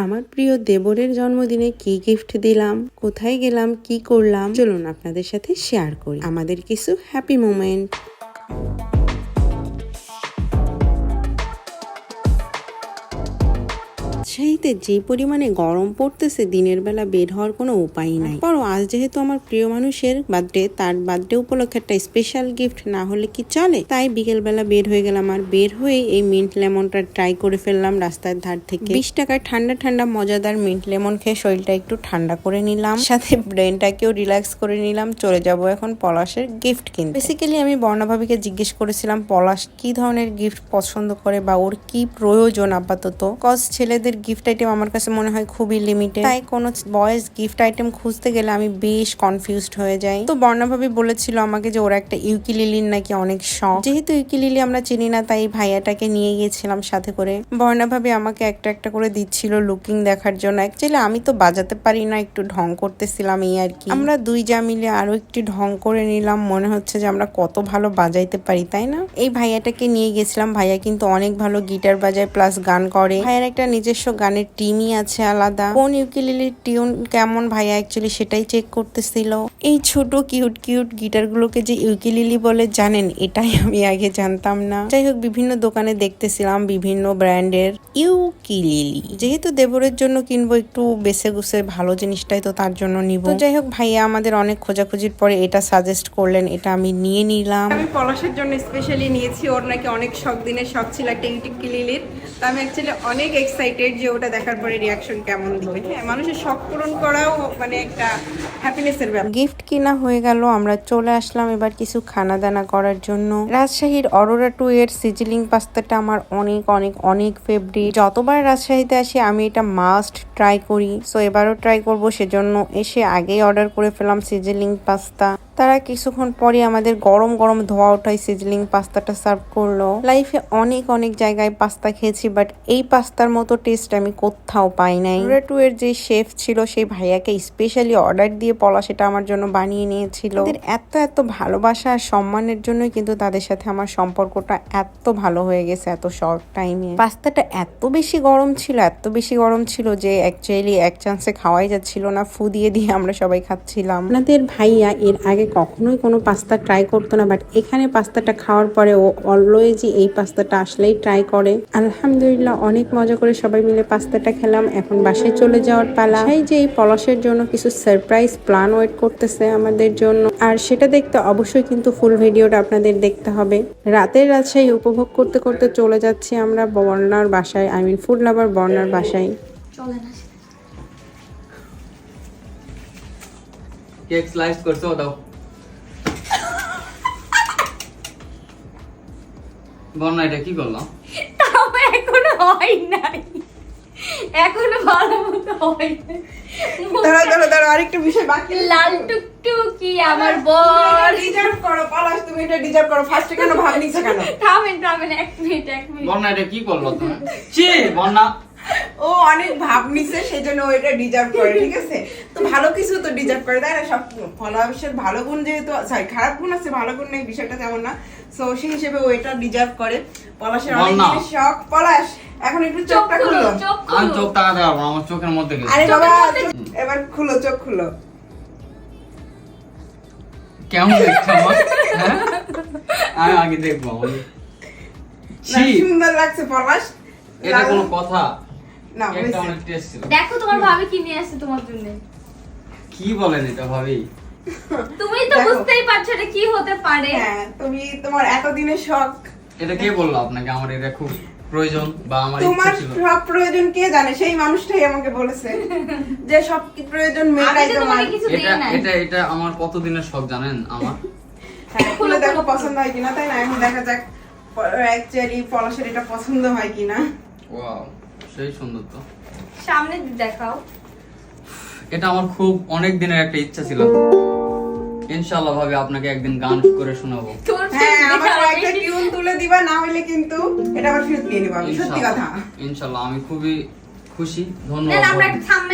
আমার প্রিয় দেবরের জন্মদিনে কি গিফট দিলাম, কোথায় গেলাম, কি করলাম, চলুন আপনাদের সাথে শেয়ার করি আমাদের কিছু হ্যাপি মোমেন্ট। সেইতে যে পরিমাণে গরম পড়তেছে দিনের বেলা বের হওয়ার কোনো উপায় নাই। পরও আজ যেহেতু আমার প্রিয় মানুষের বার্থডে, তার বার্থডে উপলক্ষে একটা স্পেশাল গিফট না হলে কি চলে, তাই বিকেল বেলা বের হয়ে গেলাম। আর বের হয়ে এই মিন্ট লেমনটা ট্রাই করে ফেললাম রাস্তার ধার থেকে। 20 টাকায় ঠান্ডা ঠান্ডা মজাদার মিন্ট লেমন খেয়ে শরীরটা একটু ঠান্ডা করে নিলাম, সাথে ব্রেনটাকেও রিল্যাক্স করে নিলাম। চলে যাব এখন পলাশের গিফট কিনতে। বেসিক্যালি আমি বর্ণা ভাবিকে জিজ্ঞেস করেছিলাম পলাশ কি ধরনের গিফট পছন্দ করে বা ওর কি প্রয়োজন আপাতত, কজ ছেলেদের গিফট আইটেম আমার কাছে মনে হয় খুবই লিমিটেড, তাই কোনো বয়েজ গিফট আইটেম খুঁজতে গেলে আমি বেশ কনফিউজড হয়ে যাই। তো বর্ণা ভাবি বলেছিল আমাকে যে ওরা একটা ইউকিলিলির নাকি অনেক শখ, যেহেতু ইউকিলিলি আমরা চিনি না তাই ভাইয়াটাকে নিয়ে গিয়েছিলাম সাথে করে। বর্ণা ভাবি আমাকে একটা একটা করে দিচ্ছিল লুকিং দেখার জন্য। অ্যাকচুয়ালি আমি তো বাজাতে পারি না, একটু ঢং করতেছিলাম এই আর কি। আমরা দুই যা মিলে আরো একটু ঢং করে নিলাম, মনে হচ্ছে যে আমরা কত ভালো বাজাইতে পারি, তাই না? এই ভাইয়াটাকে নিয়ে গেছিলাম। ভাইয়া কিন্তু অনেক ভালো গিটার বাজায় প্লাস গান করে। ভাইয়ার একটা নিজস্ব গানের টিমই আছে আলাদা। কোন ইউকিলিলির টিউন কেমন ভাইয়া অ্যাকচুয়ালি সেটাই চেক করতেছিল। এই ছোট কিউট কিউট গিটার গুলোকে যে ইউকিলিলি বলে জানেন, এটাই আমি আগে জানতাম না। যাই হোক, বিভিন্ন দোকানে দেখতেছিলাম বিভিন্ন ব্র্যান্ডের ইউকিলিলি। যেহেতু দেবরের জন্য কিনবো, একটু বেছে গুছে ভালো জিনিসটাই তো তার জন্য নিব। তো যাই হোক, ভাইয়া আমাদের অনেক খোঁজাখুঁজির পরে এটা সাজেস্ট করলেন, এটা আমি নিয়ে নিলাম। আমি পলাশের জন্য স্পেশালি নিয়েছি। ওর নাকি অনেক দিনের শখ ছিল একটা ইউকিলিলির। তো আমি অ্যাকচুয়ালি অনেক এক্সাইটেড যে ওটা দেখার পরে রিয়াকশন কেমন দিবে। হ্যাঁ, মানুষের শখ পূরণ করাও মানে একটা হ্যাপিনেসের ব্যাপার। গিফট কিনা হয়ে গেল, আমরা চলে আসলাম এবার কিছু খানা দানা করার জন্য। রাজশাহীর অরোরা 2 এর সিজলিং পাস্তাটা আমার অনেক অনেক অনেক ফেভারিট। যতবার রাজশাহীতে আসি আমি এটা মাস্ট ট্রাই করি, সো এবারও ট্রাই করব। সেজন্য এসে আগেই অর্ডার করে ফেলাম সিজলিং পাস্তা। তারা কিছুক্ষণ পরে আমাদের গরম গরম ধোয়া ওঠাই সিজলিং পাস্তাটা সার্ভ করলো। লাইফে অনেক অনেক জায়গায় পাস্তা খেয়েছি, বাট এই পাস্তার মতো টেস্ট আমি কোথাও পাই নাই। অরোরা 2 এর যে শেফ ছিল সেই ভাইয়াকে স্পেশালি অর্ডার দিয়ে পলা সেটা আমার জন্য বানিয়ে নিয়েছিল। এদের এত এত ভালোবাসা আর সম্মানের জন্যই কিন্তু তাদের সাথে আমার সম্পর্কটা এত ভালো হয়ে গেছে এত শর্ট টাইমে। পাস্তাটা এত বেশি গরম ছিল যে অ্যাকচুয়ালি এক চান্সে খাওয়াই যাচ্ছিল না, ফু দিয়ে দিয়ে আমরা সবাই খাচ্ছিলাম। আপনাদের ভাইয়া এর আগে কখনোই কোনো পাস্তা ট্রাই করতো না, বাট এখানে পাস্তাটা খাওয়ার পরে ও অলওয়েজই এই পাস্তাটা আসলেই ট্রাই করে। আলহামদুলিল্লাহ, অনেক মজা করে সবাই মিলে পাস্তাটা খেলাম। এখন বাসায় চলে যাওয়ার পালা। এই যে এই পলাশের জন্য কিছু সারপ্রাইজ প্ল্যান ওয়েট করতেছে আমাদের জন্য, আর সেটা দেখতে অবশ্যই কিন্তু ফুল ভিডিওটা আপনাদের দেখতে হবে। রাতের রাজশাহী উপভোগ করতে করতে চলে যাচ্ছি আমরা বর্ণার বাসায়, আই মিন ফুড লাভার বর্ণার বাসায়। কেক স্লাইস করছো দাও। বর্ণা এটা কি করলাম? এখনো হয় নাই, এখনো ভালো মতো হয় নাই। দাঁড়া আরেকটা বিষয় বাকি। লাল টুকটুকি আমার বর। ডিজার্ভ করো পলাশ, তুমি এটা ডিজার্ভ করো। ফার্স্টে কেন ভাব নিছো কেন? থামেন এক মিনিট বর্ণা এটা কি করলো তুমি? ছি বর্ণা, ও অনেক ভাব নিছে সেজন্য ও এটা ডিজার্ভ করে, ঠিক আছে? তো ভালো কিছু তো ডিজার্ভ করে, তাই না? সব পলাশের ভালো গুণ যেহেতু, সরি খারাপ গুণ আছে, ভালো গুণ নেই, বিষয়টা তেমন না। সো সেই হিসেবে ও এটা ডিজার্ভ করে। পলাশের অনেক জিনিস শখ। পলাশ এখন একটু চোখটা খুলো। আমি চোখ তাকাতে পারবো না, আমার চোখের মধ্যে গেছে। আরে বাবা, এবার খুলো, চোখ খুলো। কেমন দেখছো আমার? হ্যাঁ? আমি আগে দেখবো। না, সুন্দর লাগছে পলাশ। এটা কোনো কথা? না, একটা অনেক টেস্ট ছিল। দেখো তোমার ভাবি কি নিয়ে আসছে তোমার জন্য। কি বলেন এটা ভাবি? তুমি তো বুঝতেই পারছো এটা কি হতে পারে। হ্যাঁ, তুমি তোমার এতদিনের শখ। এটা কে বললো আপনাকে আমার এটা খুব প্রয়োজন বা আমার তোমার ইচ্ছা ছিল? সব প্রয়োজন কে জানে? সেই মানুষটাই আমাকে বলেছে যে সব কি প্রয়োজন মেটাই আমি তো তোমার। তোমাকে কিছু দেই এটা না। এটা এটা আমার কতদিনের শখ জানেন আমার? হ্যাঁ, খুলে দেখো পছন্দ হয় কিনা, তাই না? এখন দেখা যাক অ্যাকচুয়ালি পলাশের এটা পছন্দ হয় কিনা। ওয়াও, সেই সুন্দর তো। সামনে দেখাও। এটা আমার খুব অনেক দিনের একটা ইচ্ছা ছিল। ইনশাআল্লাহ ভাবি আপনাকে একদিন গান করে শোনাবো। তোর হ্যাঁ, আমার কয়েকটা টিউন তুলে দিবা, না হলে কিন্তু এটা আবার ফেরত নিয়ে নিবা। সত্যি কথা। ইনশাআল্লাহ আমি খুবই খুশি। না ধন্যবাদ। আমরা একটা সামনে